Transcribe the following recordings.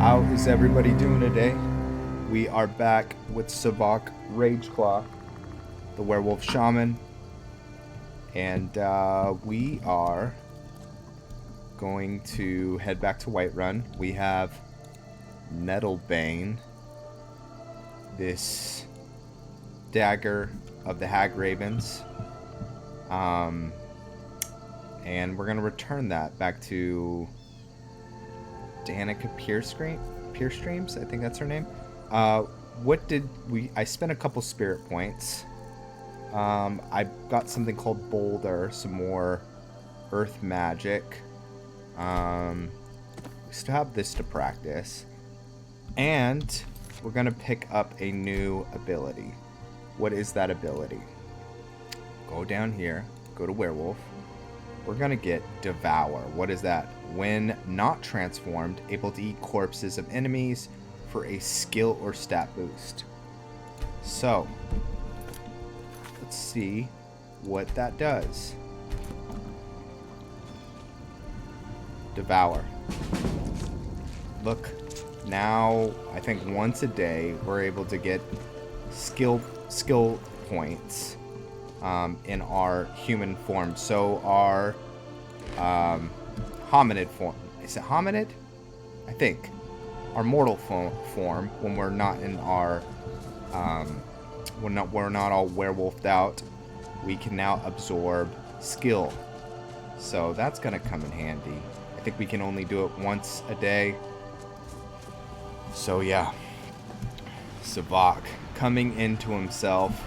How is everybody doing today? We are back with Savok Rageclaw, the Werewolf Shaman, and we are going to head back to Whiterun. We have Nettlebane, this dagger of the Hagravens, and we're going to return that back to Danica Peerstreams, I think that's her name. I spent a couple spirit points. I got something called Boulder, some more earth magic. We still have this to practice. And we're going to pick up a new ability. What is that ability? Go down here, go to Werewolf. We're going to get Devour. What is that? When not transformed, able to eat corpses of enemies for a skill or stat boost. So, let's see what that does. Devour. Look, now I think once a day we're able to get skill points in our human form. So our hominid form. Is it hominid? I think. Our mortal form, when we're not in our we're not all werewolfed out, we can now absorb skill. So that's gonna come in handy. I think we can only do it once a day. So yeah. Savok coming into himself,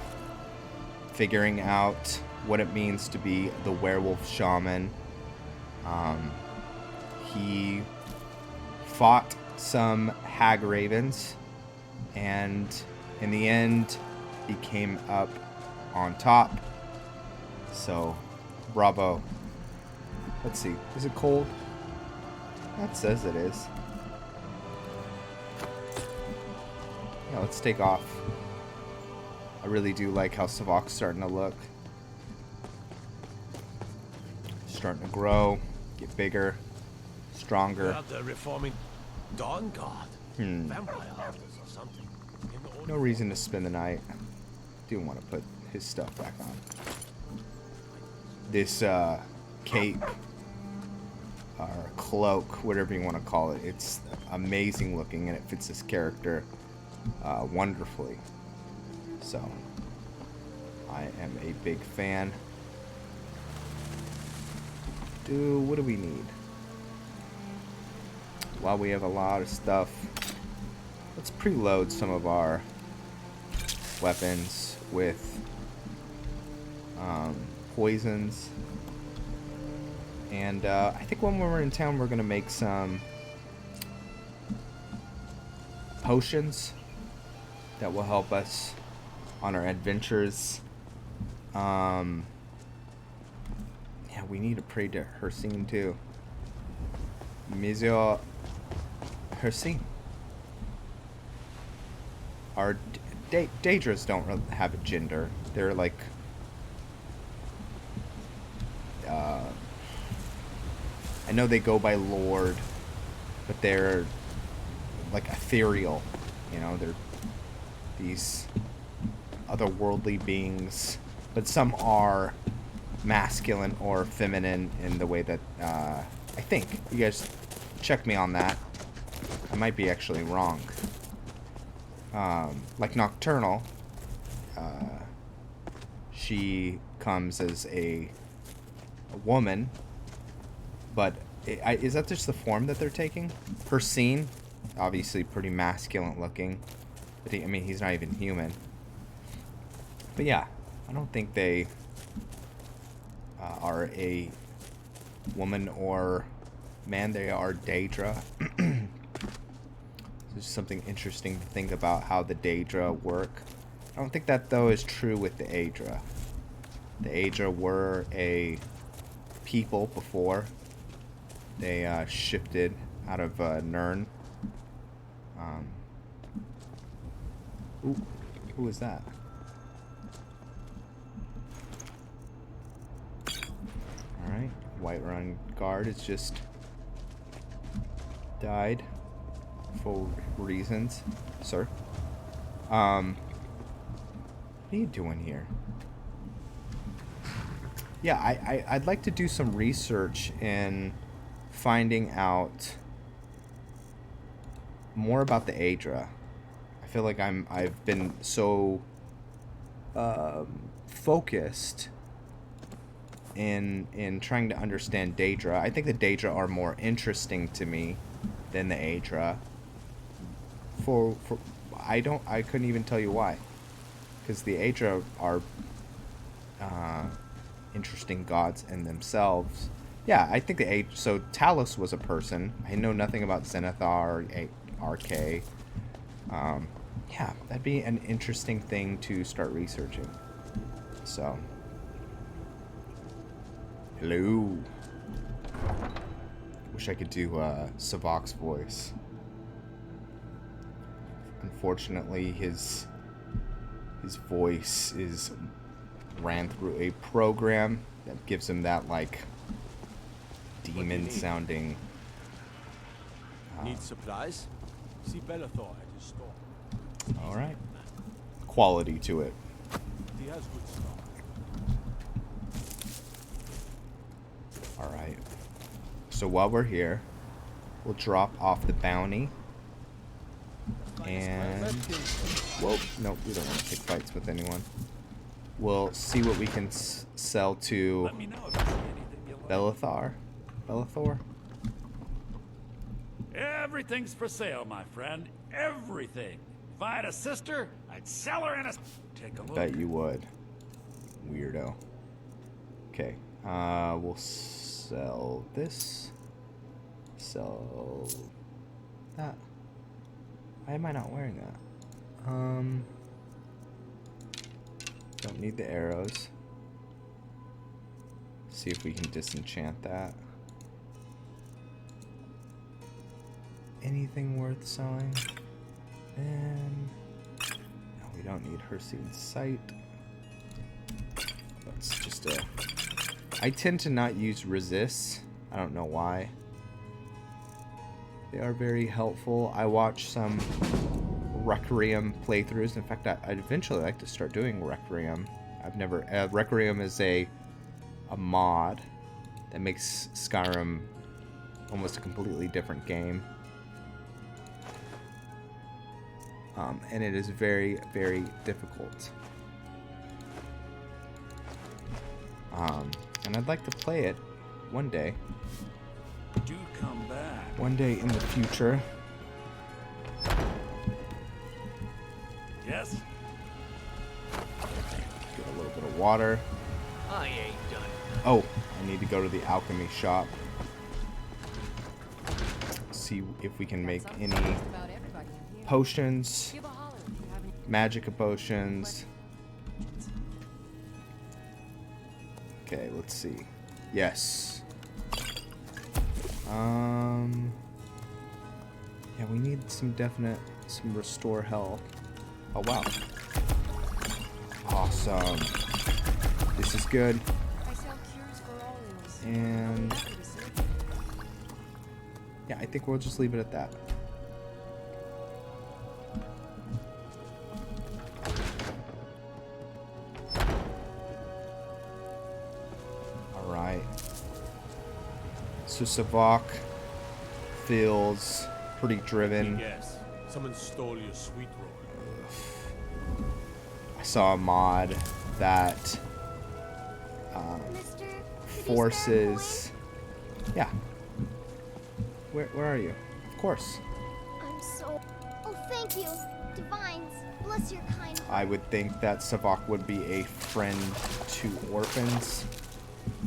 figuring out what it means to be the werewolf shaman. He fought some Hagravens, and in the end, he came up on top. So, bravo. Let's see. Is it cold? That says it is. Yeah, let's take off. I really do like how Savok's starting to look. Starting to grow, get bigger, stronger. The reforming Dawn God. Vampire hunters or something. No reason to spend the night. Do want to put his stuff back on. This cape or cloak, whatever you want to call it, it's amazing looking and it fits this character wonderfully. So I am a big fan. What do we need? While we have a lot of stuff, let's preload some of our weapons with poisons. And I think when we're in town, we're going to make some potions that will help us on our adventures. Yeah, we need to pray to Hircine too. Monsieur Hircine. Our Daedras don't really have a gender. They're like I know they go by Lord, but they're like ethereal. You know, they're these otherworldly beings, but some are masculine or feminine in the way that I think. You guys check me on that. I might be actually wrong. Like Nocturnal, she comes as a woman, but is that just the form that they're taking? Hircine, obviously pretty masculine looking, but I mean, he's not even human. But yeah, I don't think they are a woman or man. They are Daedra. There's something interesting to think about how the Daedra work. I don't think that though is true with the Aedra. The Aedra were a people before they shifted out of Nirn. Ooh, who is that? Alright, Whiterun guard has just died. rightful reasons, sir. What are you doing here? Yeah, I'd like to do some research in finding out more about the Daedra. I feel like I've been so focused in trying to understand Daedra. I think the Daedra are more interesting to me than the Daedra. I couldn't even tell you why. Because the Daedra are interesting gods in themselves. Yeah, I think so Talos was a person. I know nothing about Zenithar or RK. Yeah, that'd be an interesting thing to start researching. So, hello. Wish I could do Savok's voice. Unfortunately, his voice ran through a program that gives him that like demon sounding. Need supplies? See Bellathor at his store. All right, quality to it. He has good stock. All right. So while we're here, we'll drop off the bounty. And whoa, nope, we don't want to pick fights with anyone. We'll see what we can sell to Bellathor. Everything's for sale, my friend. Everything. If I had a sister, I'd sell her in a... Take a look. Bet you would. Weirdo. Okay. We'll sell this. Sell that. Why am I not wearing that? Don't need the arrows. See if we can disenchant that. Anything worth selling? And no, we don't need Hircine's sight. That's just a... I tend to not use resists. I don't know why. They are very helpful. I watch some Requiem playthroughs. In fact, I'd eventually like to start doing Requiem. I've never... Requiem is a mod that makes Skyrim almost a completely different game. And it is very, very difficult. And I'd like to play it one day. Do come back. One day in the future. Yes? Get a little bit of water. I ain't done. Oh, I need to go to the alchemy shop. See if we can make any potions, magic potions. Okay, let's see. Yes. Yeah, we need some restore health. Oh wow. Awesome. This is good. And yeah, I think we'll just leave it at that. Alright. So Savok feels pretty driven. Yes. Someone stole your sweet roll. I saw a mod that forces... Yeah. Where are you? Of course. I'm so... Oh, thank you. Divines, bless your kind heart. I would think that Savok would be a friend to orphans,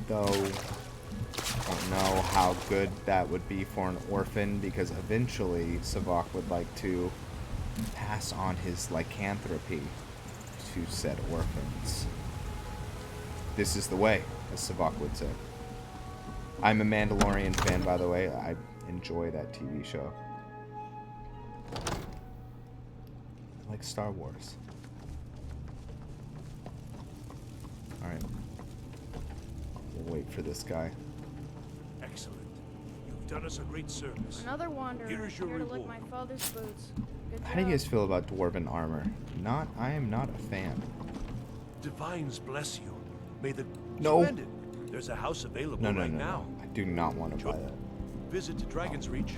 though I don't know how good that would be for an orphan, because eventually Savok would like to pass on his lycanthropy to said orphans. This is the way, as Savok would say. I'm a Mandalorian fan, by the way. I enjoy that TV show. I like Star Wars. Alright. We'll wait for this guy. Excellent. You You've done us a great service. Another wanderer. Here is your Here to lick reward. my father's boots. Good How do you job. guys feel about dwarven armor? I am not a fan. Divines bless you. May the No. Splendid. There's a house available No, right now. I do not want to buy that. Visit to Dragon's Reach.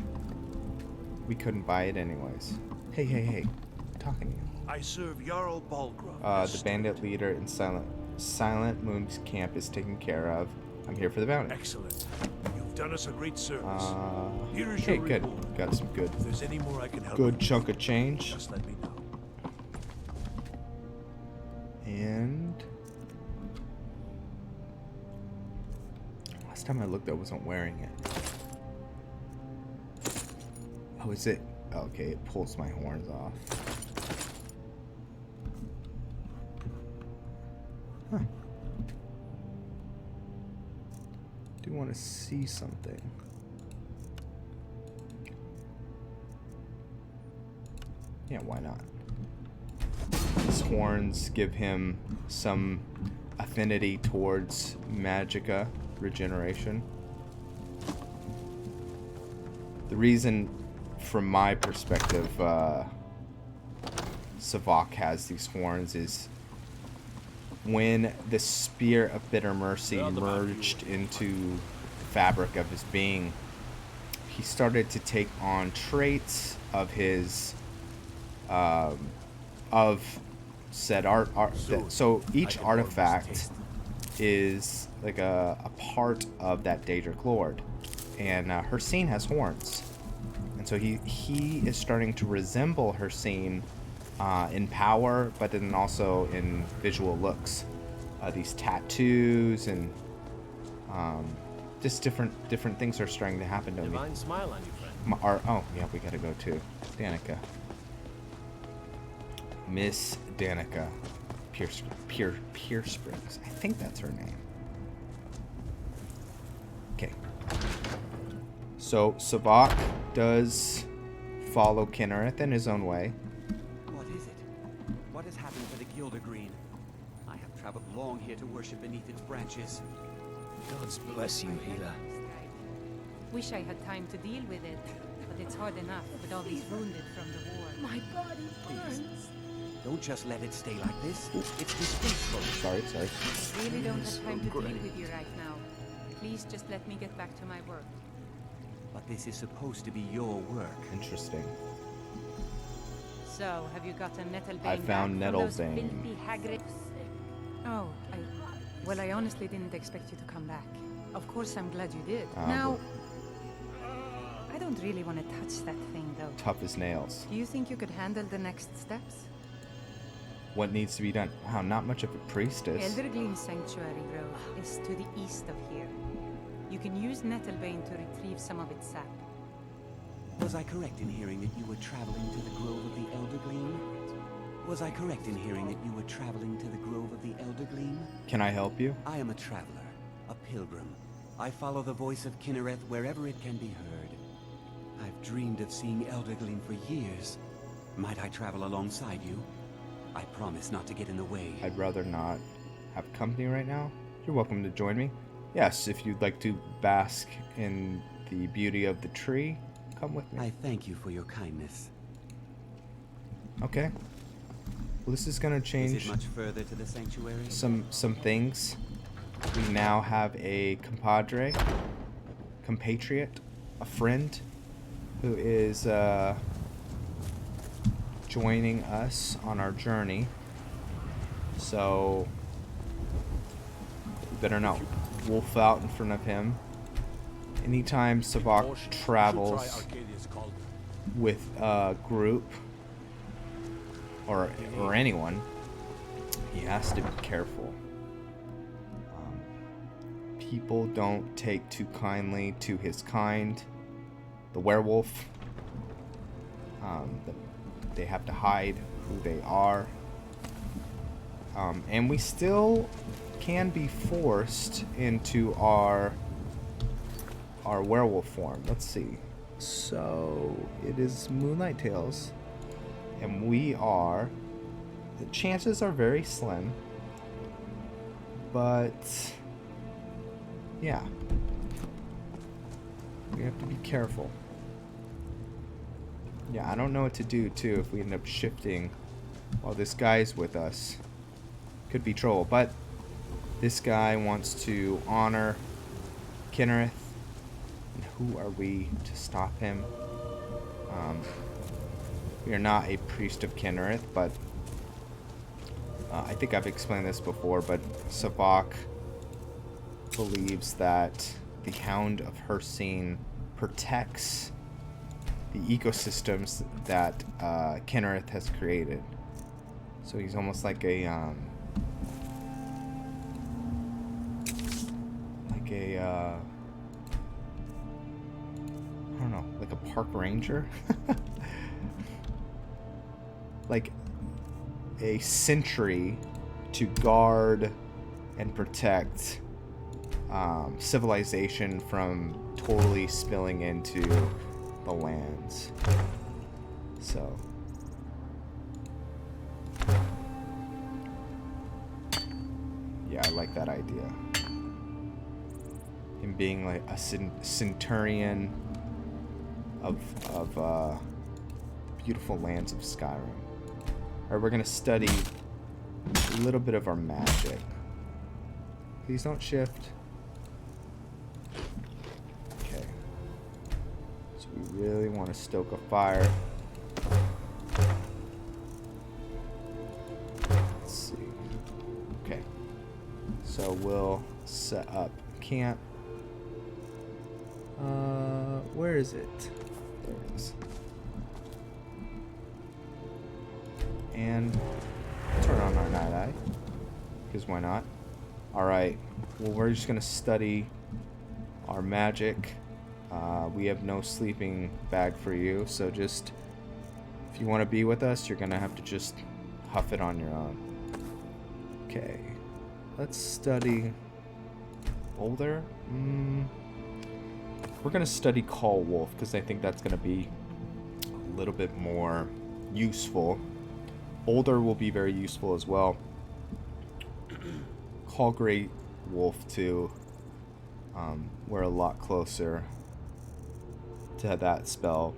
We couldn't buy it anyways. Hey. I'm talking to you. I serve Jarl Balgruuf. The bandit leader in Silent Moon's camp is taken care of. I'm here for the bounty. Excellent. You've done us a great service. Here is Okay, your good. reward. Got some good, If there's any more I can help good you chunk with, of change. just let me know. And last time I looked, I wasn't wearing it. Oh, is it? Okay, it pulls my horns off. Huh. Do want to see something. Yeah, why not? His horns give him some affinity towards magicka regeneration. The reason, from my perspective, Savok has these horns is when the Spear of Bitter Mercy merged into the fabric of his being, he started to take on traits of his of said art. So each artifact is like a part of that daedric lord, and Hircine has horns, and so he is starting to resemble Hircine in power, but then also in visual looks. These tattoos and just different things are starting to happen to me. Divine smile on you, friend. Oh yeah, we gotta go to Danica. Miss Danica Pierce Springs. I think that's her name. Okay. So Savok does follow Kinnereth in his own way. What is it? What has happened to the Gilder Green? I have traveled long here to worship beneath its branches. Gods bless you, Hila. Wish I had time to deal with it, but it's hard enough with all these wounded from the war. My body burns. Don't just let it stay like this. It's disgraceful. Sorry. Really don't have time to deal with you right now. Please just let me get back to my work. But this is supposed to be your work. Interesting. So, have you got a Nettlebane? I found back from those Nettlebane. filthy Hagraven? Oh, well, I honestly didn't expect you to come back. Of course, I'm glad you did. Now, I don't really want to touch that thing, though. Tough as nails. Do you think you could handle the next steps? What needs to be done? Wow, not much of a priestess. Eldergleam Sanctuary Grove is to the east of here. You can use Nettlebane to retrieve some of its sap. Was I correct in hearing that you were traveling to the Grove of the Eldergleam? Was I correct in hearing that you were traveling to the Grove of the Eldergleam? Can I help you? I am a traveler, a pilgrim. I follow the voice of Kinnereth wherever it can be heard. I've dreamed of seeing Eldergleam for years. Might I travel alongside you? I promise not to get in the way. I'd rather not have company right now. You're welcome to join me. Yes, if you'd like to bask in the beauty of the tree, come with me. I thank you for your kindness. Okay. Well, this is gonna change Is it much further to the sanctuary? some things. We now have a compatriot, a friend, who is joining us on our journey. So we better not wolf out in front of him. Anytime Savok travels with a group or anyone, he has to be careful. People don't take too kindly to his kind. The werewolf, they have to hide who they are. And we still can be forced into our werewolf form. Let's see. So it is Moonlight Tales, and we are. The chances are very slim, but yeah, we we have to be careful. Yeah, I don't know what to do, too, if we end up shifting while this guy's with us. Could be trouble, but this guy wants to honor Kynareth. And who are we to stop him? We are not a priest of Kynareth, but I think I've explained this before, but Savok believes that the Hound of Hircine protects the ecosystems that Kynareth has created. So he's almost like a I don't know, like a park ranger? Like a sentry to guard and protect civilization from totally spilling into the lands. So yeah, I like that idea. Him being like a centurion of beautiful lands of Skyrim. Alright, we're gonna study a little bit of our magic. Please don't shift. Okay. So we really want to stoke a fire. Let's see. Okay. So we'll set up camp. Where is it? There it is. And turn on our night eye, because why not? Alright, well, we're just gonna study our magic. We have no sleeping bag for you, so just if you want to be with us, you're gonna have to just huff it on your own. Okay, let's study Boulder. We're gonna study Call Wolf, because I think that's gonna be a little bit more useful. Boulder will be very useful as well. Call Great Wolf too. We're a lot closer to that spell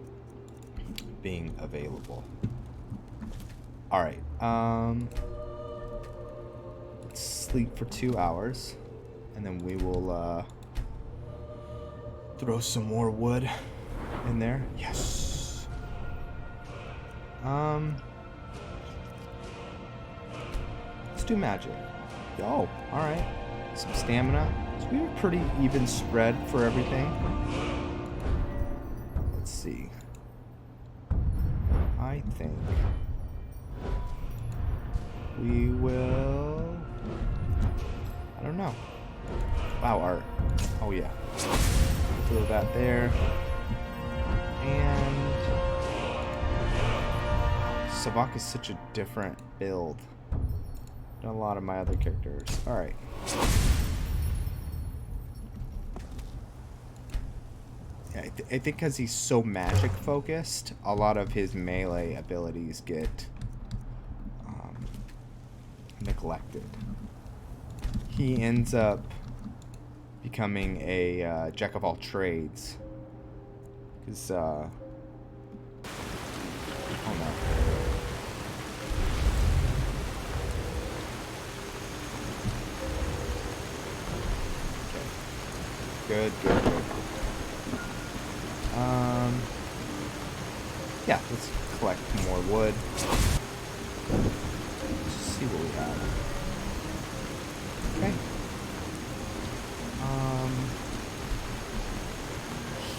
being available. Alright, let's sleep for 2 hours, and then we will throw some more wood in there. Yes. Let's do magic. Oh, alright. Some stamina. So we have a pretty even spread for everything. Let's see. I think we will... I don't know. Wow, art. Oh yeah. Throw that there. And... Savok is such a different build than a lot of my other characters. Alright. Yeah, I think because he's so magic focused, a lot of his melee abilities get neglected. He ends up becoming a jack of all trades. Because, oh no. Good. Yeah, let's collect more wood. Let's see what we have. Okay.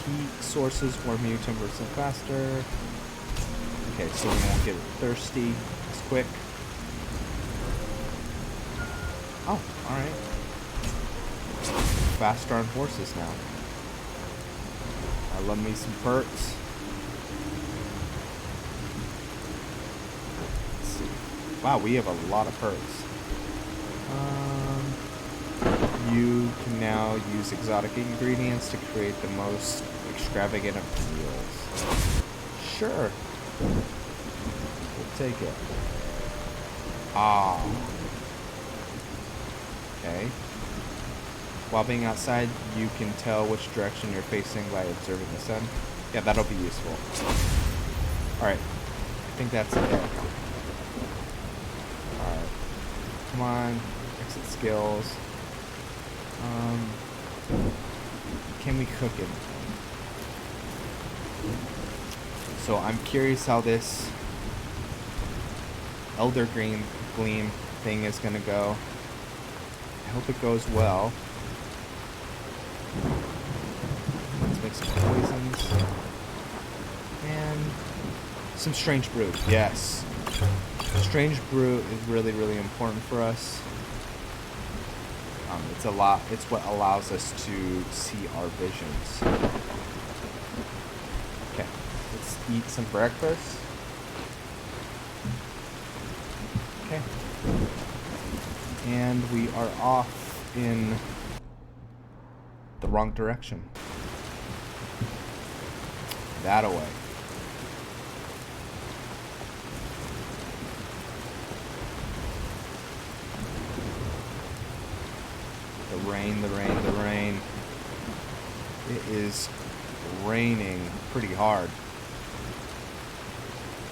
Heat sources warm you 10% faster. Okay, so we won't get thirsty as quick. Oh, alright. Faster on horses now. I love me some perks. Let's see. Wow, we have a lot of perks. You can now use exotic ingredients to create the most extravagant of meals. Sure. We'll take it. Ah. Okay. While being outside, you can tell which direction you're facing by observing the sun. Yeah, that'll be useful. Alright. I think that's it. Alright. Come on. Exit skills. Can we cook it? So I'm curious how this Elder Gleam thing is gonna go. I hope it goes well. Let's make some poisons. And some strange brew. Yes. Strange brew is really, really important for us. It's what allows us to see our visions. Okay. Let's eat some breakfast. Okay. And we are off in the wrong direction. That away. The rain, the rain, the rain. It is raining pretty hard.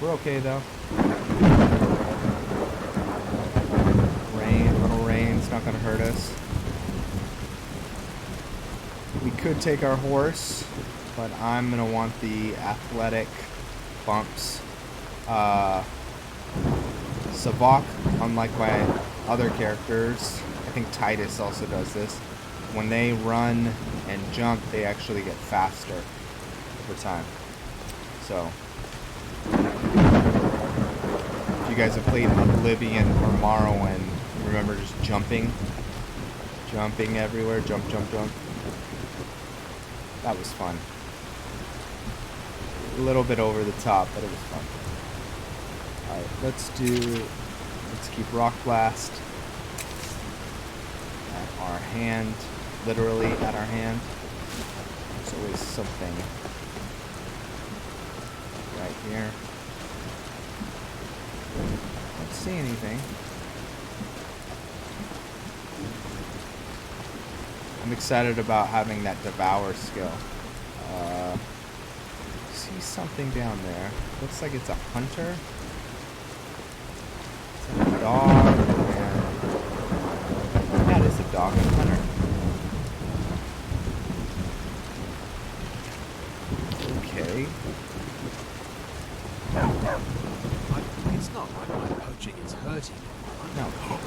We're okay though. Rain, little rain, it's not gonna hurt us. We could take our horse, but I'm gonna want the athletic bumps. Savok, unlike my other characters, I think Titus also does this. When they run and jump, they actually get faster over time. So, if you guys have played Oblivion or Morrowind, remember just jumping everywhere, jump, jump, jump. That was fun. A little bit over the top, but it was fun. Alright, let's keep Rock Blast at our hand, literally at our hand. There's always something right here. Don't see anything. I'm excited about having that devour skill. See something down there. Looks like it's a hunter. It's a dog. And that is a dog and hunter. Okay. It's not like my poaching is hurting. No.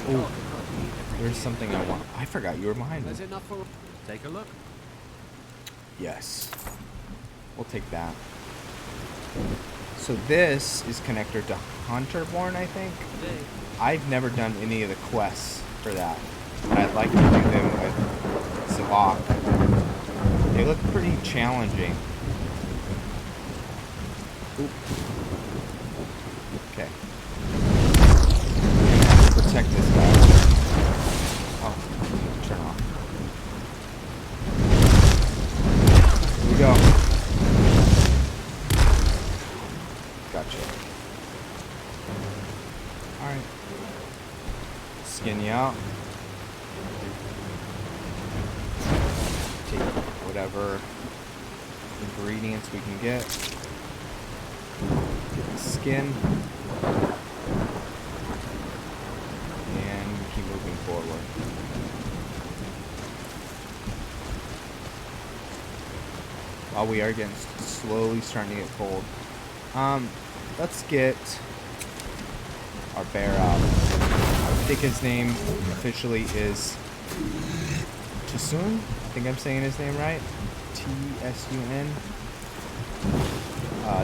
Oh, there's something I want. I forgot you were behind me. There's enough for... Take a look. Yes. We'll take that. So this is connected to Hunterborn, I think. I've never done any of the quests for that, but I'd like to do them with Savok. They look pretty challenging. Oop. Okay. I have to protect this guy. Oh, turn off. Here we go. Gotcha. Alright. Skin you out. Take whatever ingredients we can get. Get the skin. And keep moving forward. While we are getting slowly starting to get cold. Let's get our bear out. I think his name officially is Tsun. I think I'm saying his name right. Tsun.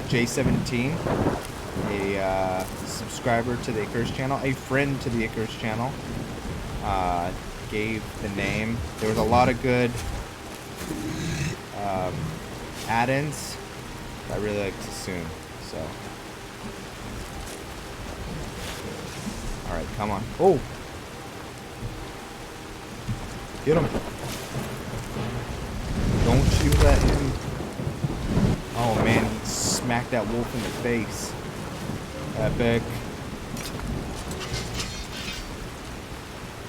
J17, a subscriber to the Icarus channel, a friend to the Icarus channel, gave the name. There was a lot of good add-ins. I really like Tsun, so. Alright, come on. Oh! Get him! Don't you let him... Oh man, he smacked that wolf in the face. Epic.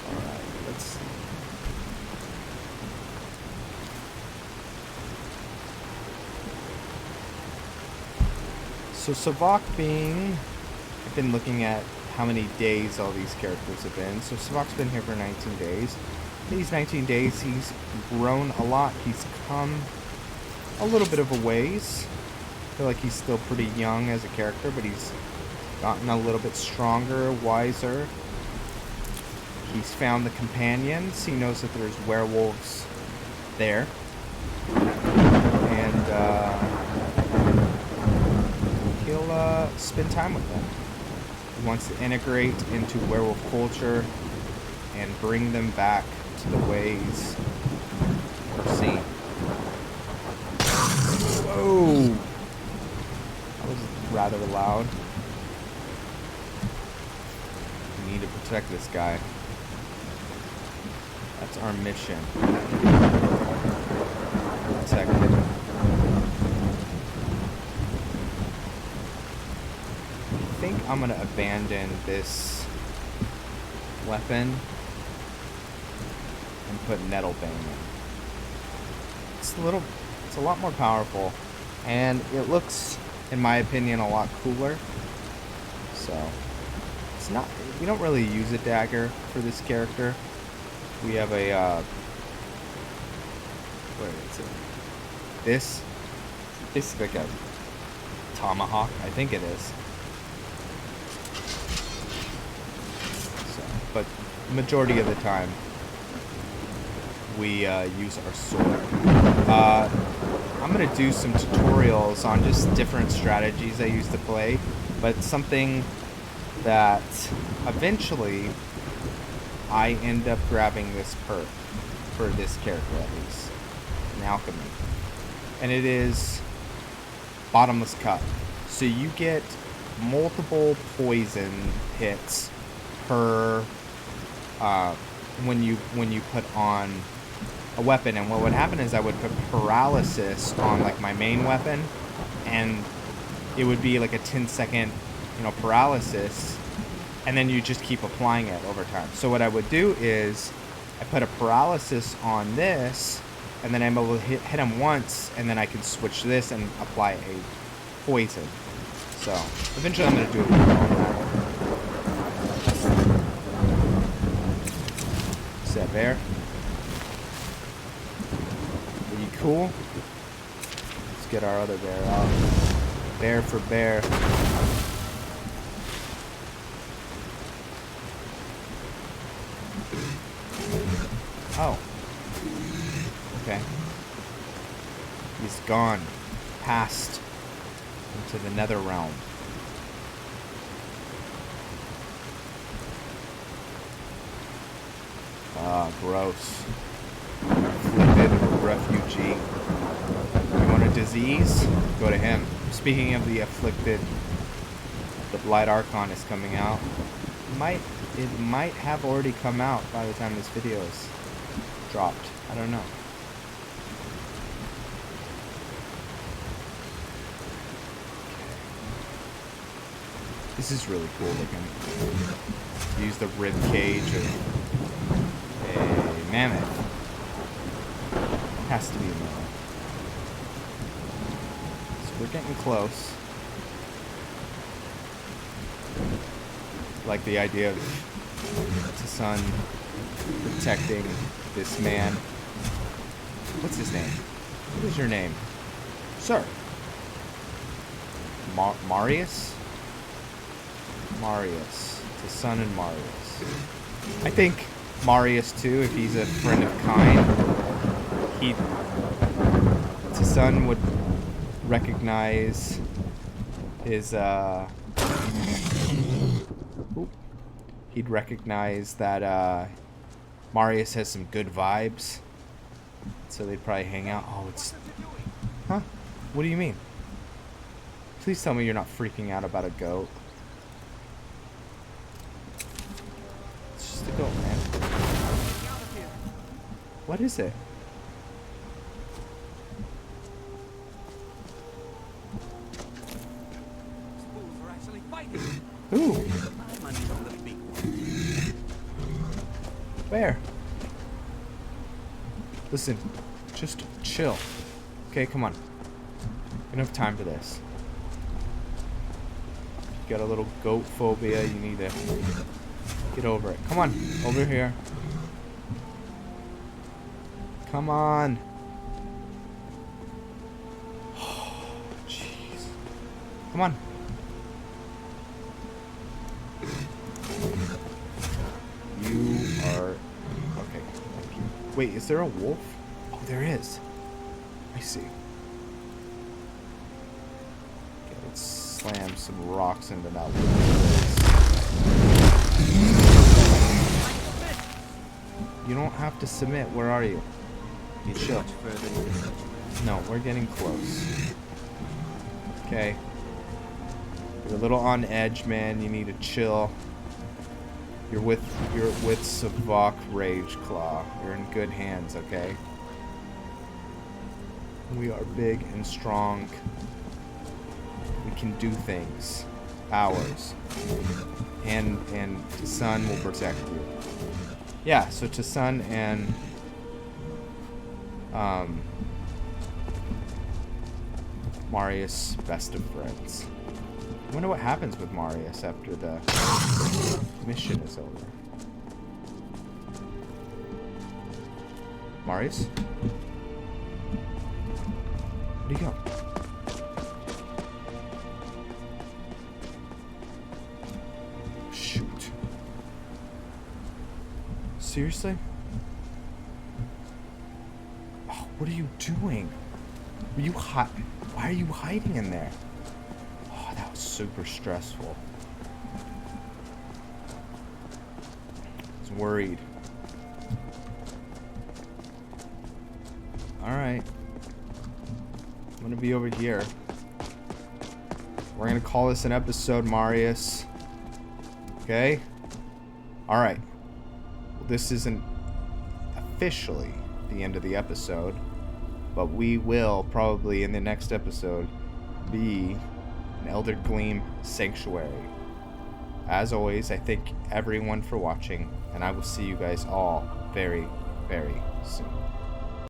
Alright, let's So Savok being... I've been looking at how many days all these characters have been. So Savok's been here for 19 days. These 19 days, he's grown a lot. He's come a little bit of a ways. I feel like he's still pretty young as a character, but he's gotten a little bit stronger, wiser. He's found the companions. He knows that there's werewolves there. And he'll spend time with them. He wants to integrate into werewolf culture and bring them back to the ways we're seeing. Whoa! That was rather loud. We need to protect this guy. That's our mission. Protect him. I think I'm gonna abandon this weapon and put Nettlebane in. It's a lot more powerful, and it looks, in my opinion, a lot cooler. So it's not. We don't really use a dagger for this character. We have a where is it? This is like a tomahawk, I think it is. So, but majority of the time we use our sword. I'm gonna do some tutorials on just different strategies I used to play, but something that eventually I end up grabbing this perk for this character, at least, in alchemy, and it is bottomless cut. So you get multiple poison hits per when you put on a weapon. And what would happen is I would put paralysis on like my main weapon, and it would be like a 10-second, paralysis, and then you just keep applying it over time. So what I would do is I put a paralysis on this, and then I'm able to hit him once, and then I can switch this and apply a poison. So eventually I'm gonna do it with all that. Is that bear? Are you cool? Let's get our other bear out. Bear for bear. Oh. Okay. He's gone. Passed into the nether realm. Ah, gross. Afflicted refugee. You want a disease? Go to him. Speaking of the afflicted, the Blight Archon is coming out. It might have already come out by the time this video is dropped. I don't know. This is really cool looking. Use the rib cage of a mammoth. Has to be a mammoth. So we're getting close. Like the idea of the sun protecting this man. What's his name? What is your name? Sir. Marius? Marius. It's the son in Marius. I think Marius too, if he's a friend of Kyne, the son would recognize his he'd recognize that Marius has some good vibes, so they'd probably hang out. Oh, it's... Huh? What do you mean? Please tell me you're not freaking out about a goat. It's just a goat, man. What is it? Who? Where? Listen, just chill. Okay, come on. We don't have time for this. got a little goat phobia. You need to get over it. Come on, over here. Come on. Jeez. Come on. You are... Okay, thank you. Wait, is there a wolf? Oh, there is. I see. Okay, let's slam some rocks into that wolf. You don't have to submit. Where are you? You chill. No, we're getting close. Okay. You're a little on edge, man. You need to chill. You're with Savok Rageclaw. You're in good hands, okay? We are big and strong. We can do things. Ours. And Sun will protect you. Yeah, so to Sun and Marius, best of friends. I wonder what happens with Marius after the mission is over. Marius? Where'd he go? Shoot. Seriously? Oh, what are you doing? Were you Why are you hiding in there? Oh, that was super stressful. I was worried. Alright. I'm gonna be over here. We're gonna call this an episode, Marius. Okay? Alright. Well, this isn't officially the end of the episode, but we will probably in the next episode be an Elder Gleam Sanctuary. As always, I thank everyone for watching, and I will see you guys all very, very soon.